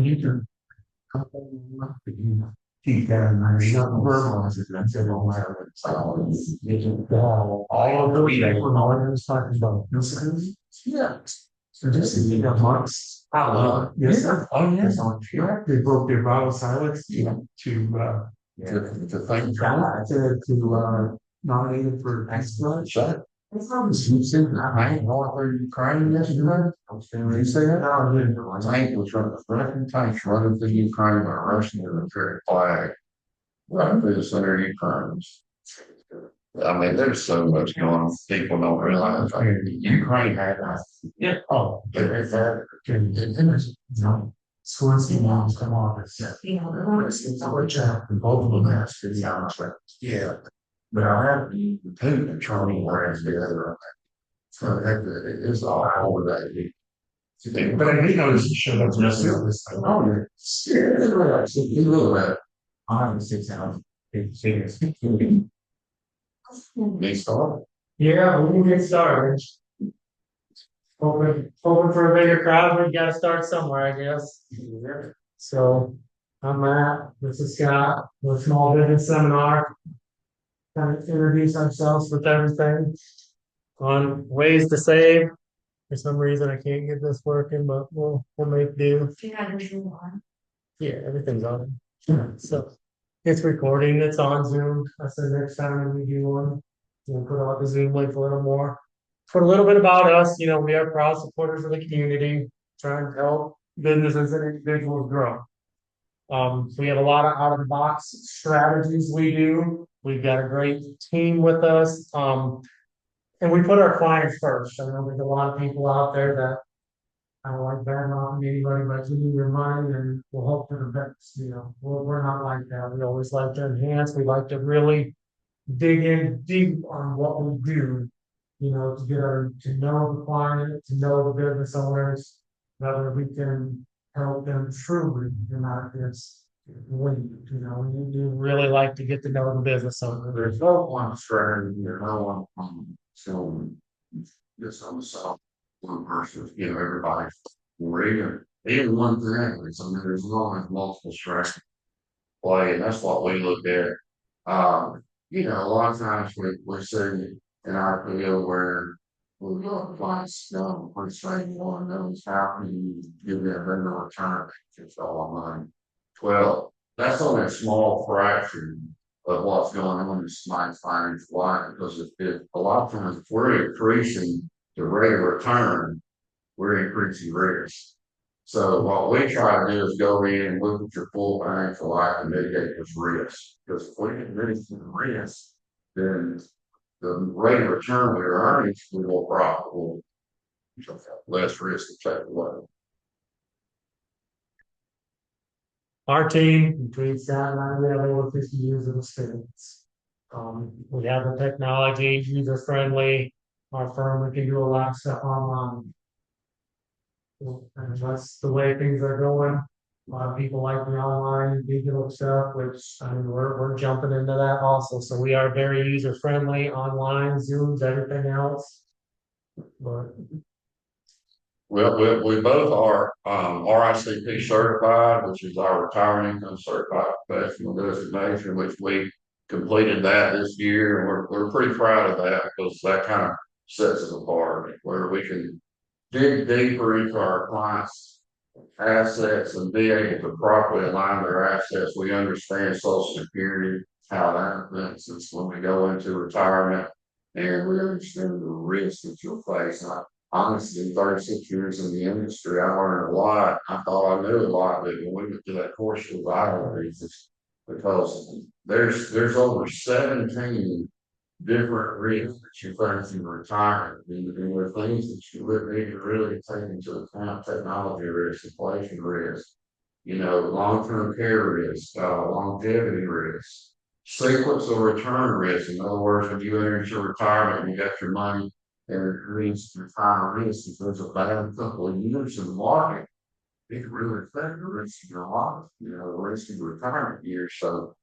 you can keep that in mind. You don't verbalize it. That's it. All of those people know what I was talking about. Yeah. So just you got months. Yes, sir. Oh, yes. Yeah, they broke their vow of silence to thank God to nominate him for next month. Shut. You said I ain't going through Ukraine yesterday. You say that? No, tank was running, Russian tanks running through Ukraine with a Russian military flag running through the center of Ukraine. I mean, there's so much going on. People don't realize. I mean, Ukraine had that. Yeah. Oh, it's that. No. Swansea moms come off and said, it's a witch out. And both of them asked to be honest with. Yeah. But I have the Putin Charlie whereas the other. So it's all over that. But I did notice you showed up this time. Oh, yeah. It's a little bit. I have 6 hours. They start. Yeah, we can get started. Hoping for a bigger crowd, we gotta start somewhere, I guess. Yeah. So, I'm Matt, this is Scott, we're a small business seminar. Kind of introduce ourselves with everything on ways to save. For some reason, I can't get this working, but we'll make do. Do you have everything on? Yeah, everything's on. So, it's recording, it's on Zoom. I said next time we do one, we'll put out the Zoom link a little more. For a little bit about us, we are proud supporters of the community, trying to help businesses and individuals grow. We have a lot of out of the box strategies we do. We've got a great team with us. And we put our clients first. I know there's a lot of people out there that I don't like bad mouthing anybody, but give me your money and we'll hope for the best. We're not like that. We always like to enhance. We like to really dig in deep on what we do, to know the client, to know the business owners, whether we can help them truly and not just win. We do really like to get to know the business owner. There's no one strategy or no one so this on the south one person, everybody reading even one thing. There's always multiple strategies play, and that's what we look at. A lot of times we see in our field where we look clients we're saying one knows how can you give them a better return just all money. Well, that's only a small fraction of what's going on in somebody's financial life because if a lot of times if we're increasing the rate of return, we're increasing risk. So what we try to do is go in and look at your full financial life and mitigate this risk. Because if we can mitigate the risk, then the rate of return we are earning is more profitable, less risk to take away. Our team, between Scott and I, we have over 50 years of experience. We have the technology, user friendly. Our firm, we can do a lot of stuff online. And that's the way things are going. A lot of people like the online digital stuff, which we're jumping into that also. So we are very user friendly online, Zooms, everything else. But well, we both are RICP certified, which is our retirement income certified professional designation, which we completed that this year, and we're pretty proud of that because that kind of sets us apart, where we can dig deeper into our clients' assets and be able to properly align their assets. We understand Social Security, how that affects us when we go into retirement, and we understand the risks that you'll face. Honestly, 36 years in the industry, I learned a lot. I thought I knew a lot, but when we went to that course, it was eye-opening because there's over 17 different risks that you face in retirement. And there are things that you would need to really take into account: technology risk, inflation risk, long-term care risk, longevity risk, sequence of return risk. In other words, when you enter into retirement and you got your money and it reaches retirement risk, if there's a bad couple of years in the market, it can really affect the risk of your life, the risk of your retirement years. So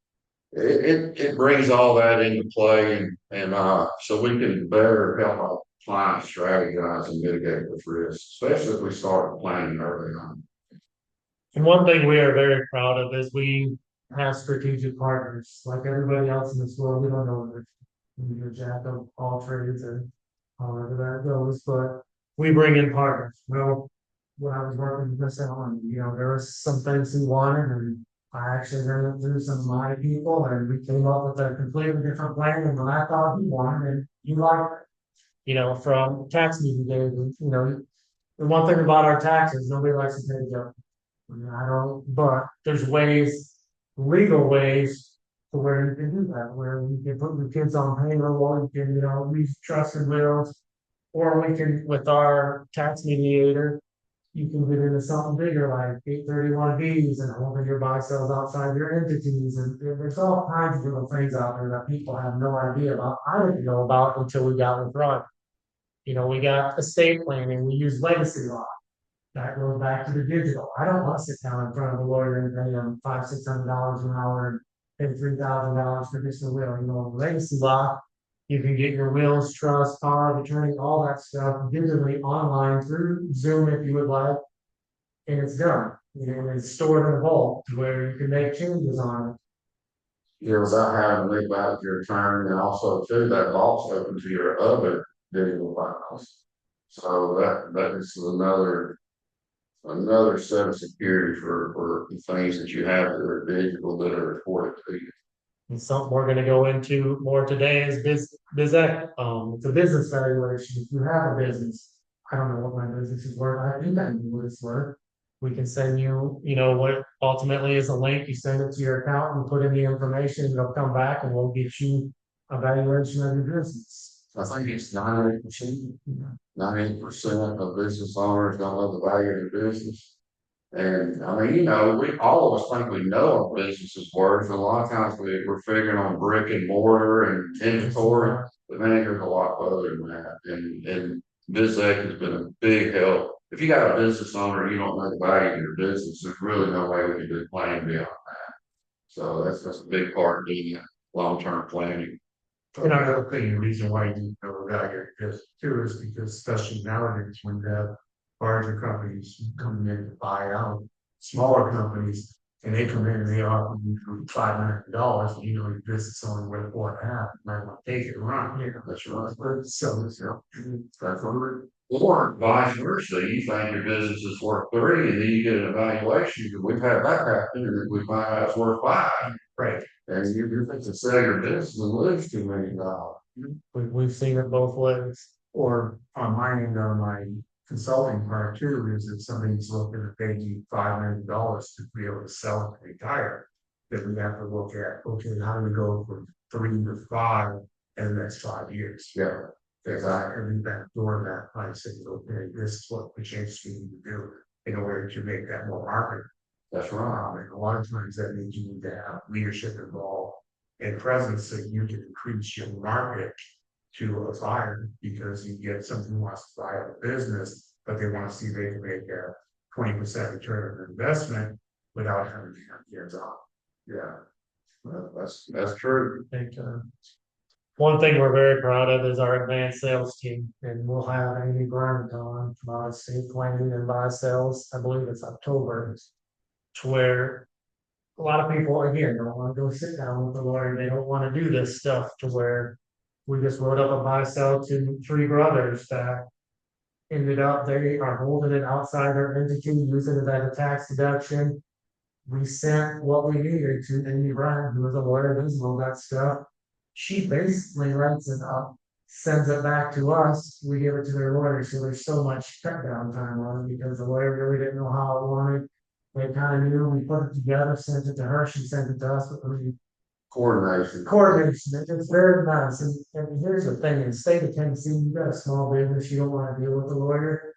it brings all that into play, and so we can better help our clients strategize and mitigate those risks, especially if we start planning early on. And one thing we are very proud of is we have strategic partners. Like everybody else in this world, we don't know if you're jack of all trades or however that goes, but we bring in partners. Well, when I was working with this on, there was some things he wanted, and I actually ran it through some of my people, and we came up with a completely different plan than what I thought he wanted, and he liked it. From tax meeting days, the one thing about our taxes, nobody likes to pay the judge. I don't, but there's ways, legal ways to where you can do that, where you can put the kids on payroll, you can, use trust and wills. Or we can, with our tax mediator, you can get into something bigger like 831Bs and holding your buy sales outside your entities. And there's all kinds of little things out there that people have no idea about. I didn't know about until we got in front. We got estate planning, we use legacy law. That goes back to the digital. I don't want to sit down in front of a lawyer and pay them $500-600 an hour and pay $3,000 for just a will. Legacy law, you can get your wills, trust, power of attorney, all that stuff digitally online through Zoom if you would like, and it's done. And it's stored in a vault to where you can make changes on it. Without having to leave out your return, and also too, that vault's open to your other digital files. So that is another set of security for the things that you have that are digital that are reported to you. And something we're gonna go into more today is it's a business valuation. If you have a business, I don't know what my business is worth, I think I know what it's worth. We can send you, what ultimately is a link, you send it to your account and put in the information, it'll come back and we'll get you a valuation of your business. I think it's 98%. 98% of business owners don't know the value of their business. And I mean, we all of us think we know our business is worth. A lot of times we're figuring on brick and mortar and inventory, but man, there's a lot further than that. And BizX has been a big help. If you got a business owner, you don't know the value of your business. There's really no way we can do planning beyond that. So that's a big part of doing long-term planning. And I don't think the reason why you need to know about your business too is because especially nowadays when you have larger companies coming in to buy out smaller companies and they come in and they offer you $500, and your business only worth 4.5, you might want to take it and run. That's right. So that's what Or vice versa, you think your business is worth 3 and then you get an evaluation, because we've had that happen, and then we find out it's worth 5. right. And you think to sell your business and lose $2 million. We've seen it both ways. Or on my end, on my consulting part too, is if somebody's looking to pay you $5 million to be able to sell and retire, then we have to look at, okay, how do we go from 3 to 5 in the next 5 years? Yeah. Exactly. And back door that I said, okay, this is what the changes we need to do in order to make that more market. That's right. And a lot of times that means you need to have leadership involved and presence so you can increase your market to a buyer, because you get something who wants to buy a business, but they want to see they can make a 20% return on investment without having to have hands on. Yeah. Well, that's true. One thing we're very proud of is our advanced sales team, and we'll have Amy Grant on about estate planning and buy sales. I believe it's October, to where a lot of people, again, don't want to go sit down with the lawyer. They don't want to do this stuff, to where we just wrote up a buy sell to 3 brothers that ended up, they are holding it outside their entity, using it as a tax deduction. We sent what we needed to Amy Grant, who was a lawyer, does all that stuff. She basically writes it up, sends it back to us, we give it to their lawyer, so there's so much cut down time on it, because the lawyer really didn't know how it wanted. They kind of knew, we put it together, sent it to her, she sent it to us, but Coordination. it's very nice, and here's the thing, in the state of Tennessee, you got a small business, you don't want to deal with the lawyer.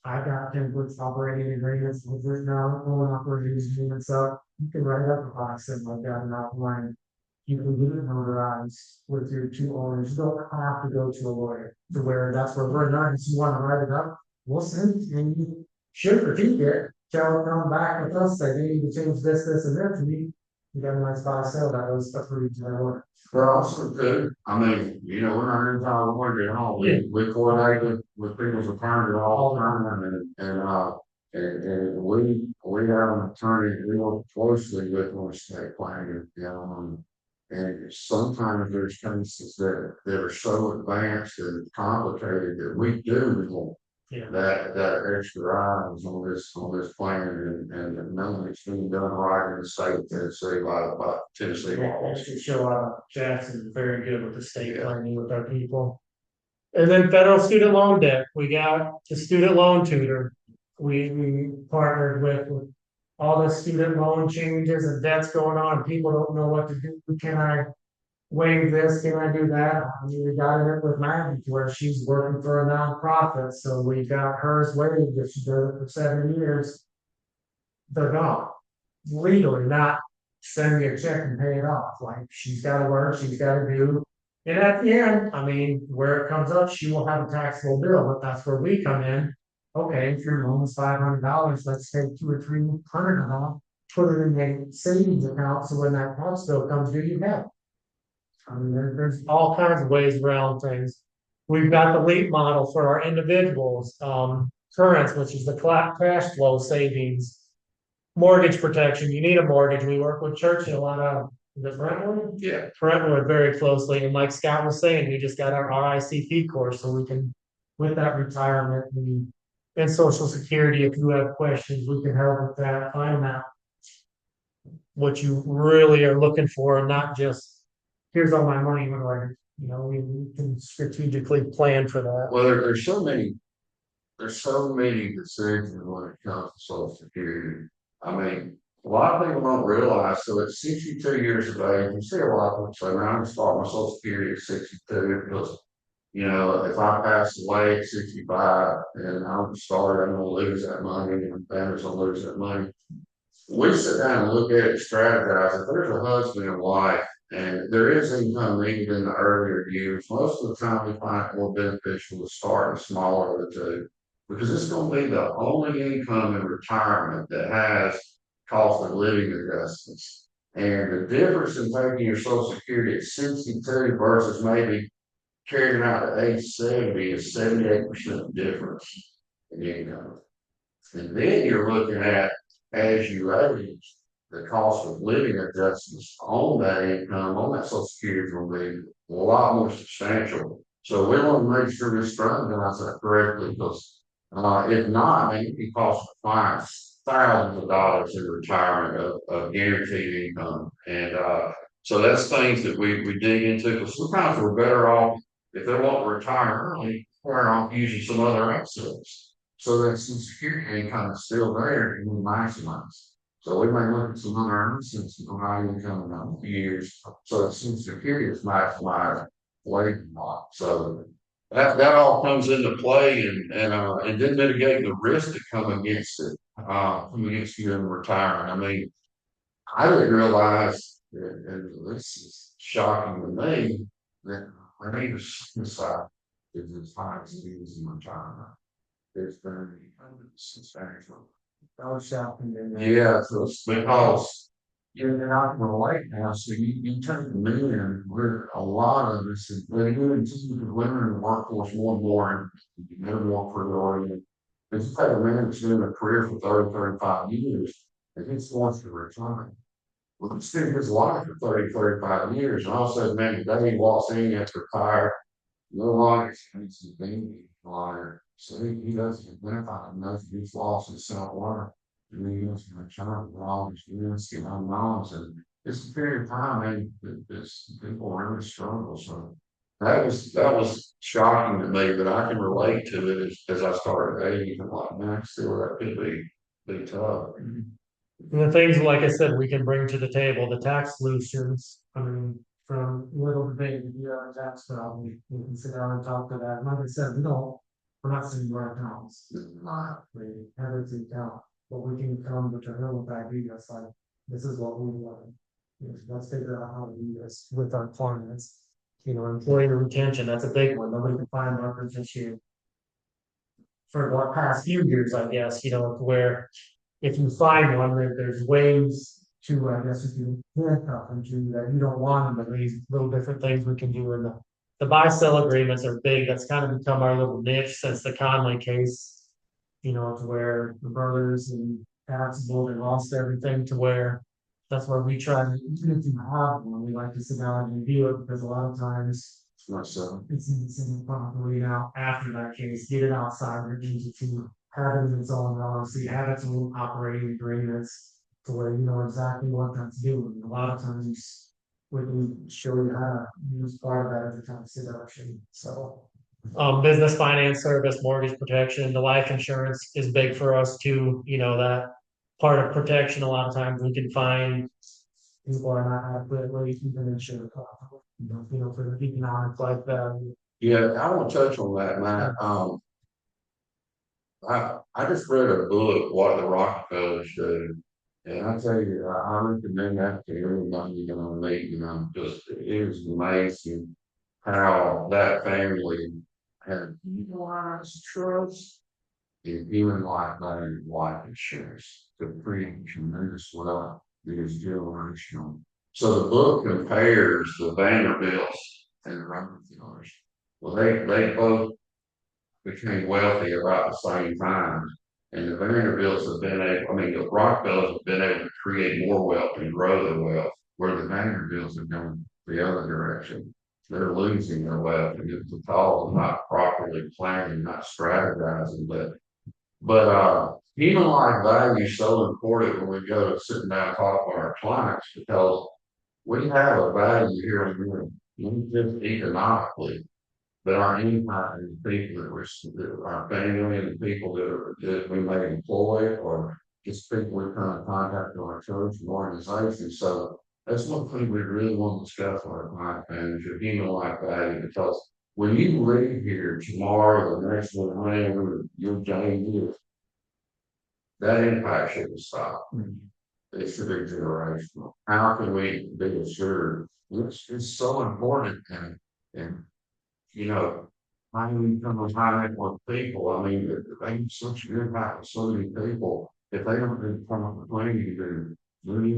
I got templates, operating agreements, with it now, pulling operating agreements up, you can write up a box and like that and outline. You can get it notarized with your 2 owners. You don't have to go to a lawyer, to where that's where we're not. If you want to write it up, we'll send it and you should critique it. Tell them, come back with us, say, they need to change this, and that to me. You got a nice buy sale that was approved to their order. They're also good. I mean, we're not here to talk about at home. We coordinate with people's attorneys all the time, and And we have an attorney, we work closely with our state planner, and sometimes there's cases that are so advanced and complicated that we do want Yeah. that extra items on this plan, and none of it's being done right in the state of Tennessee by Tennessee laws. To show Jackson is very good with the state Yeah. planning with our people. And then federal student loan debt, we got the student loan tutor. We partnered with all the student loan changes and debts going on, people don't know what to do, can I waive this, can I do that? I mean, we got it with Maggie to where she's working for a nonprofit, so we got hers waived, if she does it for 7 years. They're gone, legally, not send me a check and pay it off, like, she's gotta work, she's gotta do. And at the end, I mean, where it comes up, she will have a taxable bill, but that's where we come in. Okay, if your loan is $500, let's take 2 or 300 of that, put it in a savings account, so when that tax bill comes due, you have it. I mean, there's all kinds of ways around things. We've got the LEAP model for our individuals, currents, which is the cash flow savings. Mortgage protection, you need a mortgage, we work with Churchill on the Brentwood? Yeah. Brentwood very closely, and like Scott was saying, we just got our RICP course, so we can, with that retirement, and social security, if you have questions, we can help with that, find out what you really are looking for, and not just, here's all my money, what do I, we can strategically plan for that. Well, there's so many decisions when it comes to social security. I mean, a lot of people don't realize, so at 62 years of age, you see a lot of people say, man, I'm gonna start my social security at 62 because, if I pass away at 65 and I'm sorry, I'm gonna lose that money and my family's gonna lose that money. We sit down and look at it, strategize. If there's a husband and wife and there is income needed in the earlier years, most of the time we find it more beneficial to start smaller of the two. Because it's gonna be the only income in retirement that has cost of living adjustments. And the difference in taking your social security at 62 versus maybe carrying it out to age 70 is 78% difference in income. And then you're looking at, as you age, the cost of living adjustments on that income, on that social security will be a lot more substantial. So we want to make sure we strategize that correctly, because if not, I mean, it can cost clients thousands of dollars in retirement of guaranteed income. And so that's things that we dig into, because sometimes we're better off, if they want to retire early, we're off using some other assets. So that some security income is still there and we maximize. So we may look at some other assets and how income in a few years, so that some security is maximized later on. So that all comes into play, and then mitigate the risk that come against it, come against you in retirement. I mean, I didn't realize that, and this is shocking to me, that rate of suicide is as high as it is in retirement. It's very substantial. Those shopping in Yeah, so it's because you're not gonna like now, so you take the men, where a lot of us, they do it just because women in the workforce more and more, and they're more priority. If you take a man that's been in a career for 30, 35 years, and he wants to retire. Well, he spent his life for 30, 35 years, and all of a sudden, man, the day he walks in, he has to retire, no longer needs to be liar. So he doesn't identify enough of his loss of self-worth. And then he goes to a child with all his risk and unknowns. And it's a period of time, and this people really struggle. So that was shocking to me, but I can relate to it as I started aging. I'm like, man, still that could be tough. And the things, like I said, we can bring to the table, the tax solutions, I mean, from little to big, if you have a tax problem, we can sit down and talk to that, and like I said, we're not sitting right now. We have it to account, but we can come with a real ideas, like, this is what we want. Let's figure out how to do this with our clients. Employee retention, that's a big one, nobody can find workers this year. For the past few years, I guess, where if you find one, there's ways to, I guess, if you handcuff them to that you don't want them, but these little different things we can do in the buy-sell agreements are big. That's kind of become our little niche since the Conley case. To where the brothers and taxable, they lost everything to where. That's why we try to, even if you have one, we like to sit down and review it, because a lot of times myself. it's in properly now after that case, get it outside, or easy to have it in its own LLC, have its own operating agreements to where you know exactly what that's doing. A lot of times we can show you how to use part of that as a tax deduction, so. Business finance service, mortgage protection, the life insurance is big for us too, that part of protection, a lot of times we can find people are not adequately even insured, for the economic life value. Yeah, I want to touch on that, Matt. I just read a book, What the Rockefellers Do, and I tell you, I recommend that to everybody you're gonna meet. Just it is amazing how that family had utilized trust and even like that life insurance to bring tremendous wealth. It is generational. So the book compares the Vanderbilts and the Rockefellers. Well, they both became wealthy about the same time. And the Vanderbilts have been able, I mean, the Rockefellers have been able to create more wealth and grow their wealth, where the Vanderbilts have gone the other direction. They're losing their wealth, and it's because of not properly planning, not strategizing. But human life value is so important when we go to sit down and talk with our clients, because we have a value here in Europe, not just economically, but our impact and the people that our family and the people that we may employ, or just people we come in contact with our church and organization. So that's one thing we really want to discuss with our client manager, human life value, because when you leave here tomorrow, the next one, whenever your day is, that impact shouldn't stop. It should be generational. How can we be assured? It's so important, and you know, how do we come in contact with people? I mean, they have such an impact on so many people. If they don't come up with planning to do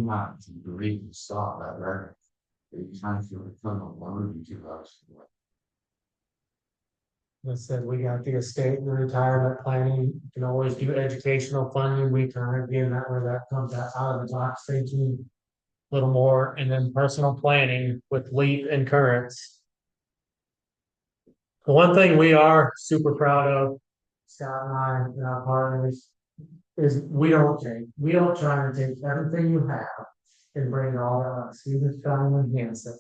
have to really stop that, right? It's time to become a learning to us. I said, we got the estate and retirement planning, you can always do educational funding, we kind of, again, that where that comes out of the box thinking. A little more, and then personal planning with LEAP and currents. The one thing we are super proud of, Scott and I and our partners, is we don't try to take everything you have and bring it all to us, we just try to enhance it.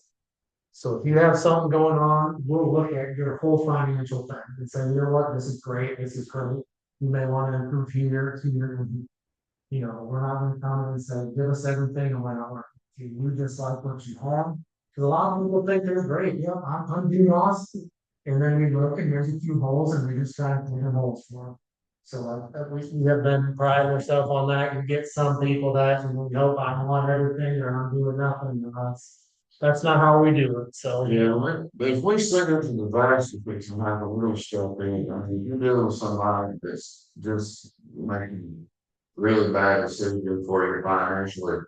So if you have something going on, we'll look at your whole financial thing and say, you know what, this is great, this is great. You may want to improve here, and we're not gonna come and say, give us everything and we're not working. You just like what you have. Cause a lot of people think they're great, yeah, I'm doing awesome. And then we look and there's a few holes and we just try to clean the holes for them. So we have been priding ourselves on that. You get some people that, nope, I want everything or I'm doing nothing. That's not how we do it, so. Yeah, but if we sit into the vast, if we can have a real stuff in, I mean, you're dealing with somebody that's just making really bad decisions for you financially.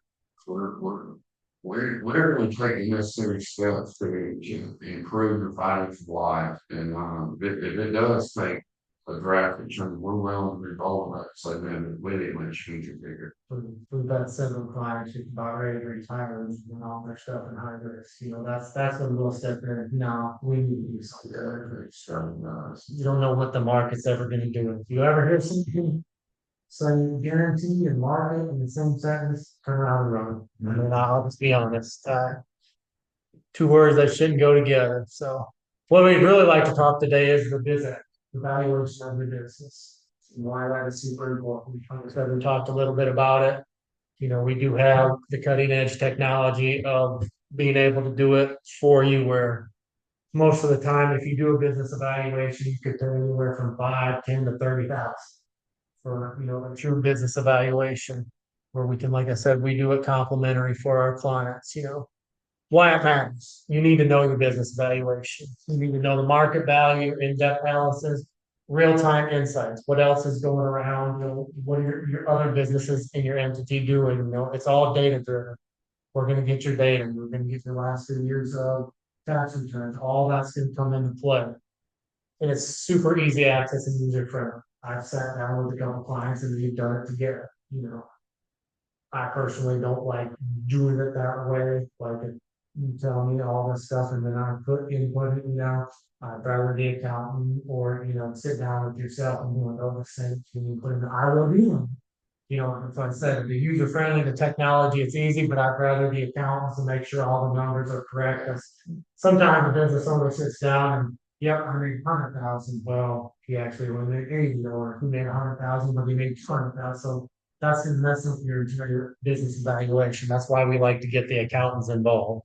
We're, we're, we're really taking necessary steps to improve your financial life. And if it does take a drastic change, we're willing to involve that. So then we didn't let you get bigger. We've got several clients who's about ready to retire and all their stuff in high risk, that's when we'll step in, no, we need to do something. You don't know what the market's ever gonna do. If you ever hear something, say guarantee and market in the same sentence, turn around and run. I mean, I'll just be honest, two words that shouldn't go together, so. What we'd really like to talk today is the business, the valuation of the business. And why that is super important. Like I said, we talked a little bit about it. We do have the cutting edge technology of being able to do it for you, where most of the time, if you do a business evaluation, you could pay anywhere from 5, 10 to 30,000 for, a true business evaluation, where we can, like I said, we do it complimentary for our clients. Why it matters. You need to know your business valuation. You need to know the market value, in-depth analysis, real-time insights. What else is going around? What are your other businesses in your entity doing? It's all data driven. We're going to get your data. We're going to get your last 2 years of tax returns. All that's going to come into play. And it's super easy access and user friendly. I've sat down with a couple clients and we've done it together, you know. I personally don't like doing it that way, like if you tell me all this stuff and then I put input, you know. I'd rather the accountant or, you know, sit down with yourself and do it over the same, can you put in, I will do them. You know, as I said, the user friendly, the technology, it's easy, but I'd rather the accountants to make sure all the numbers are correct. 'Cause sometimes the business owner sits down and, yep, I made 100,000. Well, he actually only made 80, or he made 100,000, but he made 200,000. So that's in messing with your business evaluation. That's why we like to get the accountants involved.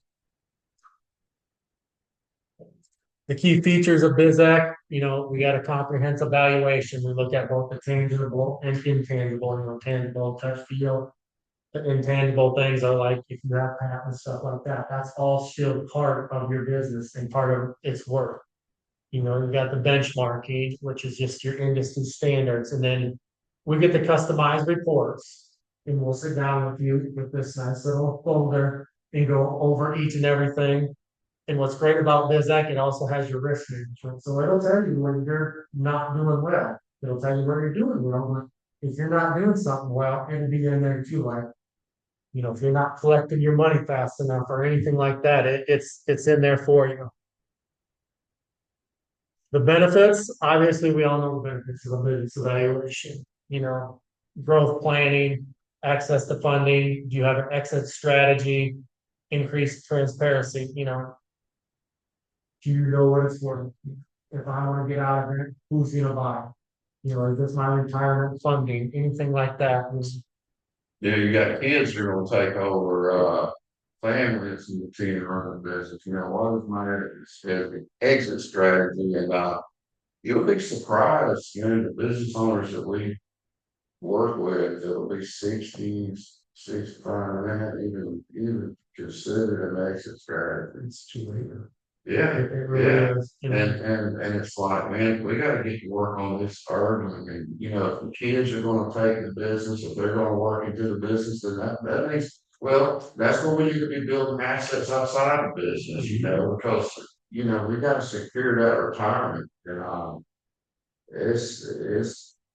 The key features of BizAc, you know, we got a comprehensive valuation. We look at both the tangible and intangible, you know, tangible, touch, feel. The intangible things are like if you have patents, stuff like that. That's all still part of your business and part of its work. You know, you got the benchmarking, which is just your industry standards, and then we get the customized reports. And we'll sit down with you with this nice little folder and go over each and everything. And what's great about BizAc, it also has your risk management. So it'll tell you when you're not doing well. It'll tell you where you're doing well. But if you're not doing something well, it'll be in there too. Like, you know, if you're not collecting your money fast enough or anything like that, it's in there for you. The benefits, obviously, we all know the benefits of a business evaluation, you know, growth planning, access to funding, do you have an exit strategy, increased transparency, you know. Do you know what it's worth? If I wanna get out of it, who's gonna buy? You know, is this my retirement funding, anything like that? Yeah, you got kids who are gonna take over, families and continue to run the business, you know, what is my exit strategy? And, you'll be surprised, you know, the business owners that we work with, it'll be 60s, 65, and they haven't even considered an exit strategy. It's too late. Yeah, It really yeah. is. And it's like, man, we gotta get to work on this early. I mean, you know, if the kids are gonna take the business, if they're gonna work into the business, then that means, well, that's where we need to be building assets outside of business, you know, because, you know, we gotta secure that retirement. And,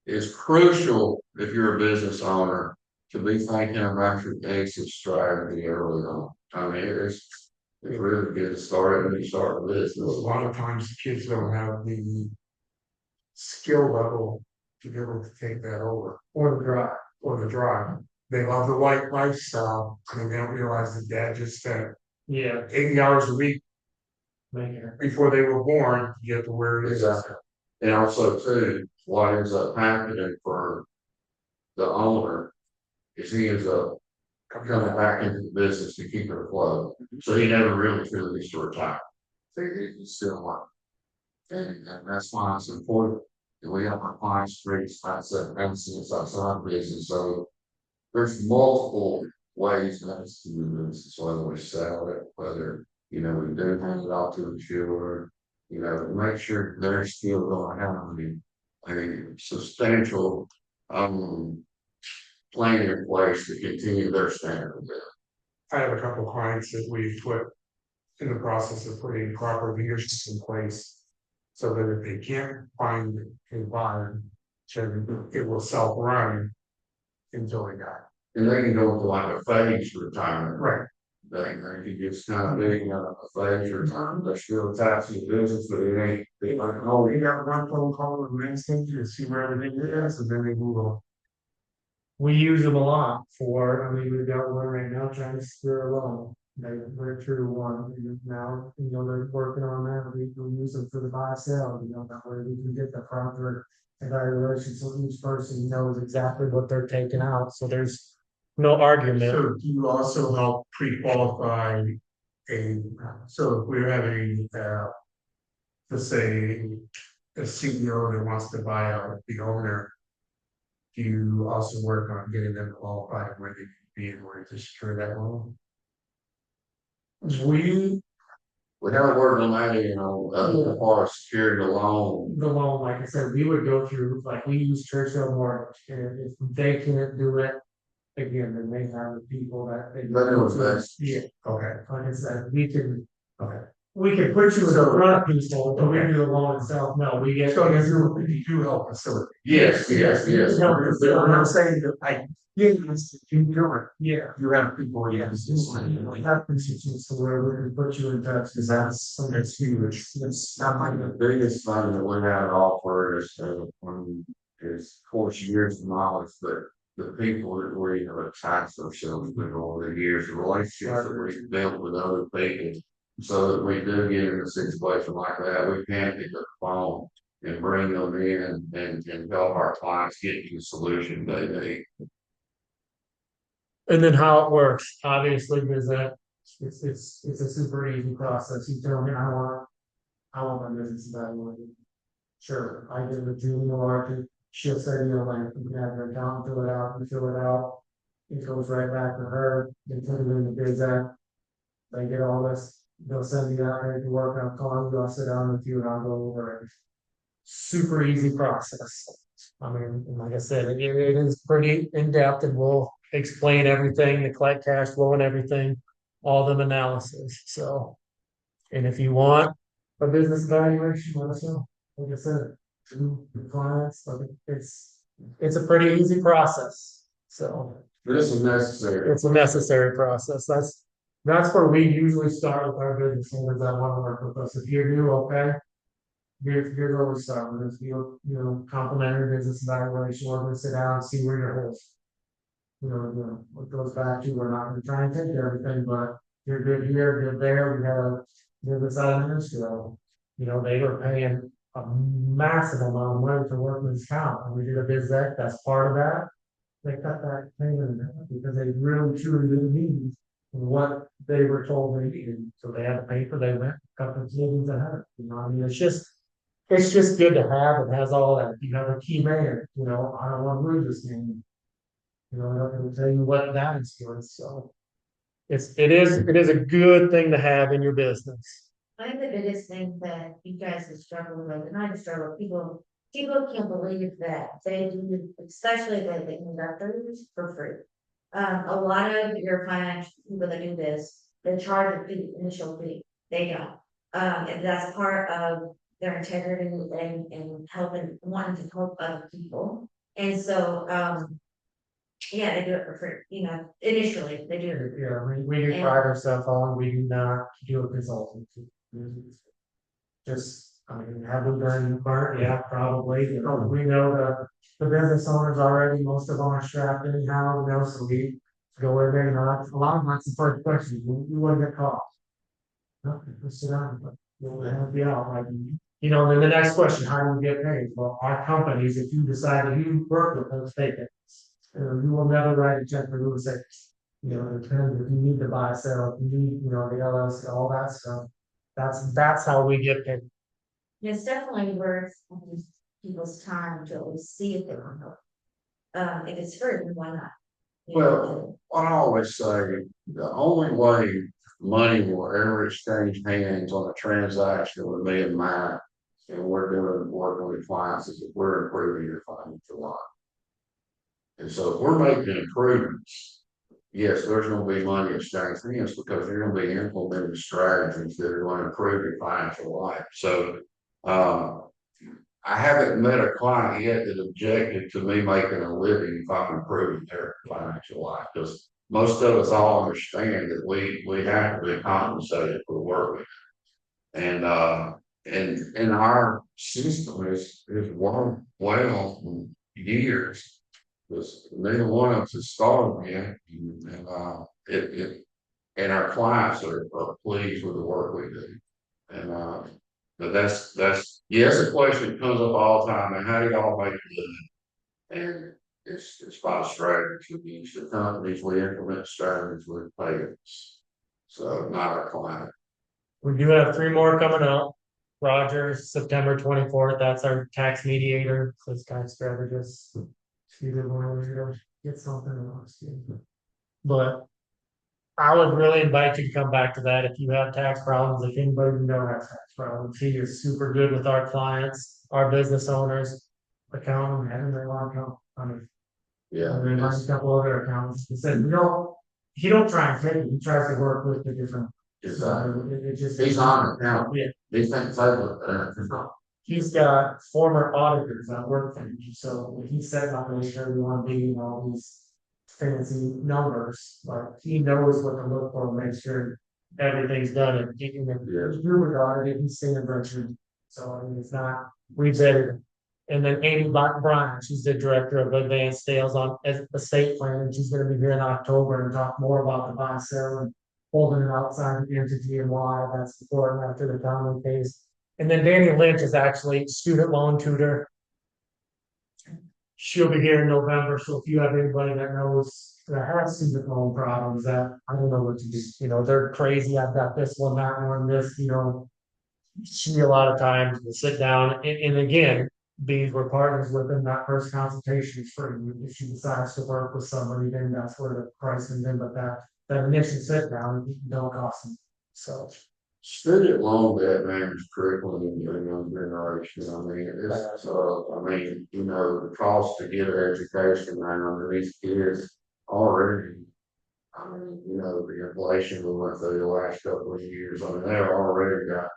it's crucial if you're a business owner to be thinking about your exit strategy early on. I mean, it's really good to start when you start a A business. lot of times the kids don't have the skill level to be able to take that over, Or the drive. or the drive. They love the white lifestyle, and they don't realize that dad just spent Yeah. 80 hours a week Make it. before they were born to get to where it is. Exactly. And also too, what ends up happening for the owner is he ends up coming back into the business to keep it afloat. So he never really truly needs to retire. So he still want. And that's why it's important that we have our clients raise asset emphasis outside business. So there's multiple ways that to do this, whether we sell it, whether, you know, we do hand it off to the insurer, you know, to make sure they're still going to have a substantial plan in place to continue their standard of living. I have a couple clients that we've put in the process of putting proper leadership in place. So that if they can't find a buyer, then it will self-run until they die. And they can go into like a phased retirement. Right. They can just kind of being a phased retirement, they're still attached to the business, but it ain't, they like, oh, You got one phone call with the landscape to see where everything is, and then they move on. We use them a lot for, I mean, we've got one right now trying to secure a loan. They're through one, and now, you know, they're working on that, we use them for the buy sell, you know, that way we can get the proper evaluation, so each person knows exactly what they're taking out, so there's no argument. So do you also help pre-qualify so if we're having, let's say, a CEO that wants to buy out the owner, do you also work on getting them qualified where they can be in order to secure that loan? We have a word on that, you know, as far as securing the loan. the loan, like I said, we would go through, like, we use Churchill Mortgage, and if they can't do it. Again, then they have the people that they. But it was best. Yeah, Okay, like I said, we can, okay. we can put you in the front of people, but we do the loan itself, no, we get. So you do help facilitate. Yes, yes, yes. I'm not saying that I, yeah, you do it. Yeah. You have people, yes. We have positions where we can put you in touch, because that's huge, it's not I like think the biggest thing that we have to offer is of course years of knowledge, but the people that we have attached ourselves with over the years, the relationships that we've built with other people. So that we do get in a situation like that, we can pick up the phone and bring them in and help our clients get to the solution they need. And then how it works, obviously, is that it's a super easy process. You tell me, I want my business evaluated. Sure, I give it to you, market, she'll say, like, you can have your account, fill it out, you fill it out. It goes right back to her, they put it in the biz app. They get all this, they'll send you out there to work, I'll call you, I'll sit down with you and I'll go over it. Super easy process. I mean, like I said, it is pretty in-depth, and we'll explain everything, the collect cash flow and everything, all them analysis, so. And if you want a business evaluation, let us know, like I said, to the clients, like it's a pretty easy process, so. This is necessary. It's a necessary process, that's where we usually start with our business owners that want to work with us, if you're new, okay. Here's where we start with this, complimentary business evaluation, we're gonna sit down and see where your holes. What goes back to, we're not gonna try and take everything, but you're good here, good there, we have business administrator. They were paying a massive amount of money to workman's comp, and we did a biz deck, that's part of that. They cut that payment in half because they really truly didn't need what they were told they needed, so they had to pay for, they went, cut the savings ahead, I mean, it's just good to have, it has all that, you have a key man, I don't want to lose this game. I'm not gonna tell you what that is doing, so. It is a good thing to have in your business. I think the biggest thing that you guys have struggled with, and I struggle, people can't believe that they do, especially the conductors for free. A lot of your financial people that do this, they charge a fee, initial fee, they don't. And that's part of their integrity and helping, wanting to help other people. And so, yeah, they do it for free, initially, they do it. Yeah, we do pride ourselves on, we do not do a consultancy. Just, I mean, have we done part? Yeah, probably, we know the business owners already, most of them are strapped anyhow, so we go in there, a lot of that's the first question, you want to get caught. Nothing, just sit down, but we'll help you out, like, then the next question, how do we get paid? Well, our companies, if you decide that you work with those, take it. You will never write a check for real estate. It depends if you need to buy, sell, if you need, the LLC, all that stuff. That's how we get paid. It's definitely worth people's time to always see if they want help. If it's free, why not? Well, I always say, the only way money will ever exchange hands on a transaction with me and Matt, and we're doing working with clients, is if we're improving your financial life. And so if we're making improvements, yes, there's gonna be money exchanged hands because you're gonna be implementing strategies that are gonna improve your financial life. So, I haven't met a client yet that objected to me making a living if I'm improving their financial life, because most of us all understand that we have to be compensated for the work we do. And our system is worked well for years. Because neither one of us has started yet, and our clients are pleased with the work we do. And but that's yes, the question comes up all the time, and how do y'all make a living? And it's by strategy. We use the companies, we implement strategies with payers. So not our client. We do have 3 more coming up. Rogers, September 24th, that's our tax mediator, so it's tax strategist. Either one of you get something else. But I would really invite you to come back to that if you have tax problems, if anybody you know has tax problems. He is super good with our clients, our business owners, accountant, and they want to come. I mean, Yeah. and then a couple other accountants. He said, he don't try and take it, he tries to work with the different It just. He's on it now. Yeah, These things over there. he's got former auditors that work for him, so when he's setting up and sure we want to be, you know, these fancy numbers, but he knows what to look for, make sure everything's done and keeping it. Yes. You regard it, he's staying virtually, so I mean, it's not, we vetted. And then Amy Bryan, she's the director of advanced sales on estate planning, she's gonna be here in October and talk more about the buy sell and holding it outside the entity and why that's important after the common case. And then Danny Lynch is actually student loan tutor. She'll be here in November, so if you have anybody that knows that has student loan problems, that I don't know what to do, you know, they're crazy, I've got this one, that one, this, you know. She a lot of times will sit down and again, we're partners with them, that first consultation is free. If she decides to work with somebody, then that's where the price comes in, but that initial sit down, don't cost them, so. Student loan debt, man, is crippling in the young generation. I mean, it's, I mean, you know, the cost to get an education, man, under these kids already. I mean, you know, the inflation we went through the last couple of years, I mean, they're already got